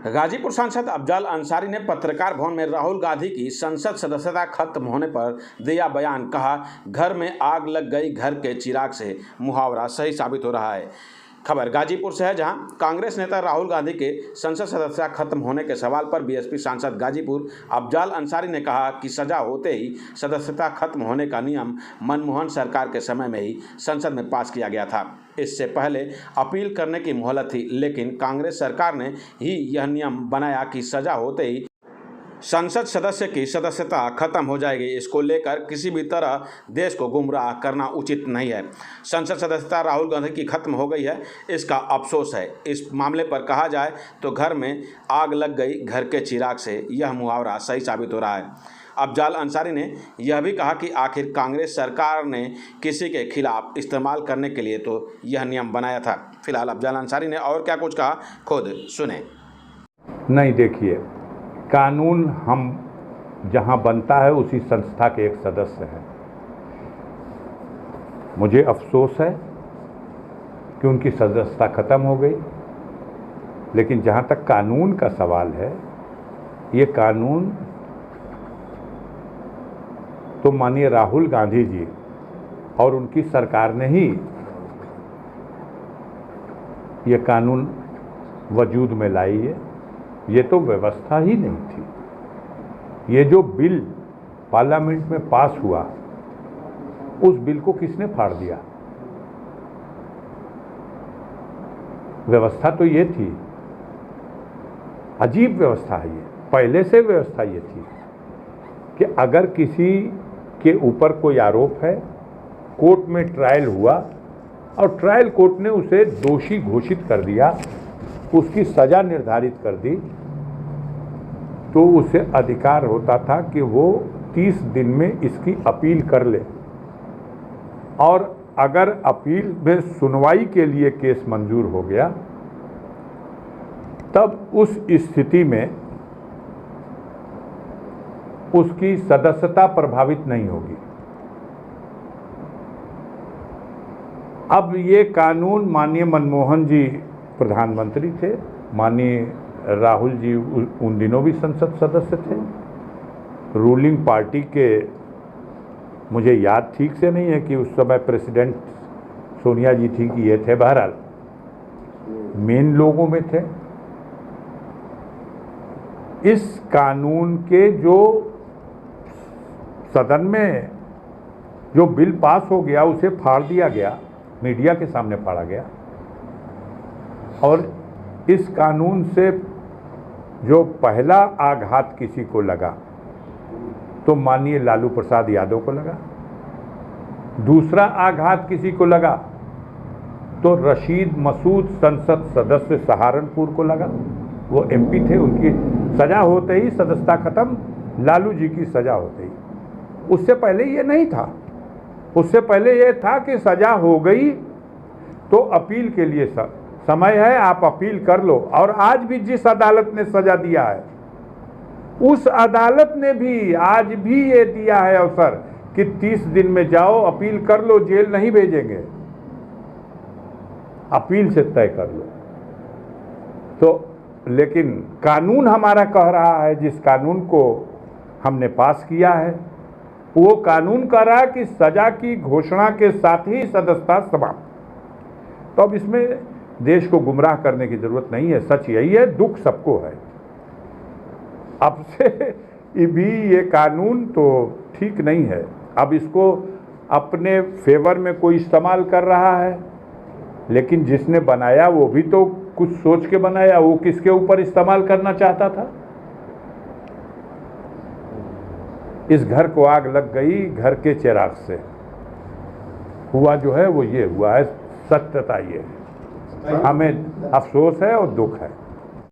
गाजीपुर सांसद अफजल अंसारी ने पत्रकार भवन में राहुल गांधी की संसद सदस्यता खत्म होने पर दिया बयान। कहा, घर में आग लग गई, घर के चिराग से मुहावरा सही साबित हो रहा है। खबर गाजीपुर से है, जहां कांग्रेस नेता राहुल गांधी के संसद सदस्यता खत्म होने के सवाल पर बीएसपी सांसद गाजीपुर अफजल अंसारी ने कहा कि सजा होते ही सदस्यता खत्म होने का नियम मनमोहन सरकार के समय में ही संसद में पास किया गया था। इससे पहले अपील करने की मोहलत थी, लेकिन कांग्रेस सरकार ने ही यह नियम बनाया कि सजा होते ही संसद सदस्य की सदस्यता खत्म हो जाएगी। इसको लेकर किसी भी तरह देश को गुमराह करना उचित नहीं है। संसद सदस्यता राहुल गांधी की खत्म हो गई है, इसका अफसोस है। इस मामले पर कहा जाए तो घर में आग लग गई, घर के चिराग से, यह मुहावरा सही साबित हो रहा है। अफजल अंसारी ने यह भी कहा कि आखिर कांग्रेस सरकार ने किसी के खिलाफ इस्तेमाल करने के लिए तो यह नियम बनाया था। फिलहाल अफजल अंसारी ने और क्या कुछ कहा, खुद सुने। नहीं, देखिए, कानून हम जहां बनता है उसी संस्था के एक सदस्य हैं। मुझे अफसोस है कि उनकी सदस्यता खत्म हो गई, लेकिन जहां तक कानून का सवाल है, ये कानून तो माननीय राहुल गांधी जी और उनकी सरकार ने ही ये कानून वजूद में लाई है। ये तो व्यवस्था ही नहीं थी। ये जो बिल पार्लियामेंट में पास हुआ, उस बिल को किसने फाड़ दिया? व्यवस्था तो ये थी, अजीब व्यवस्था है ये। पहले से व्यवस्था ये थी कि अगर किसी के ऊपर कोई आरोप है, कोर्ट में ट्रायल हुआ और ट्रायल कोर्ट ने उसे दोषी घोषित कर दिया, उसकी सजा निर्धारित कर दी, तो उसे अधिकार होता था कि वो 30 दिन में इसकी अपील कर ले, और अगर अपील में सुनवाई के लिए केस मंजूर हो गया, तब उस स्थिति में उसकी सदस्यता प्रभावित नहीं होगी। अब ये कानून माननीय मनमोहन जी प्रधानमंत्री थे, माननीय राहुल जी उन दिनों भी संसद सदस्य थे। रूलिंग पार्टी के, मुझे याद ठीक से नहीं है कि उस समय प्रेसिडेंट सोनिया जी थी कि ये थे, बहरहाल मेन लोगों में थे। इस कानून के जो सदन में जो बिल पास हो गया, उसे फाड़ दिया गया, मीडिया के सामने फाड़ा गया, और इस कानून से जो पहला आघात किसी को लगा तो माननीय लालू प्रसाद यादव को लगा। दूसरा आघात किसी को लगा तो रशीद मसूद संसद सदस्य सहारनपुर को लगा। वो एमपी थे, उनकी सजा होते ही सदस्यता खत्म, लालू जी की सजा होते ही। उससे पहले ये नहीं था। उससे पहले ये था कि सजा हो गई तो अपील के लिए समय है, आप अपील कर लो। और आज भी जिस अदालत ने सजा दिया है, उस अदालत ने भी आज भी ये दिया है अवसर कि 30 दिन में जाओ, अपील कर लो, जेल नहीं भेजेंगे, अपील से तय कर लो। तो लेकिन कानून हमारा कह रहा है, जिस कानून को हमने पास किया है, वो कानून कह रहा है कि सजा की घोषणा के साथ ही सदस्यता समाप्त। तो अब इसमें देश को गुमराह करने की जरूरत नहीं है। सच यही है, दुख सबको है। अब से भी ये कानून तो ठीक नहीं है। अब इसको अपने फेवर में कोई इस्तेमाल कर रहा है, लेकिन जिसने बनाया वो भी तो कुछ सोच के बनाया। वो किसके ऊपर इस्तेमाल करना चाहता था? इस घर को आग लग गई, घर के चिराग से। हुआ जो है वो ये हुआ है, सत्यता ये है। हमें अफसोस है और दुख है।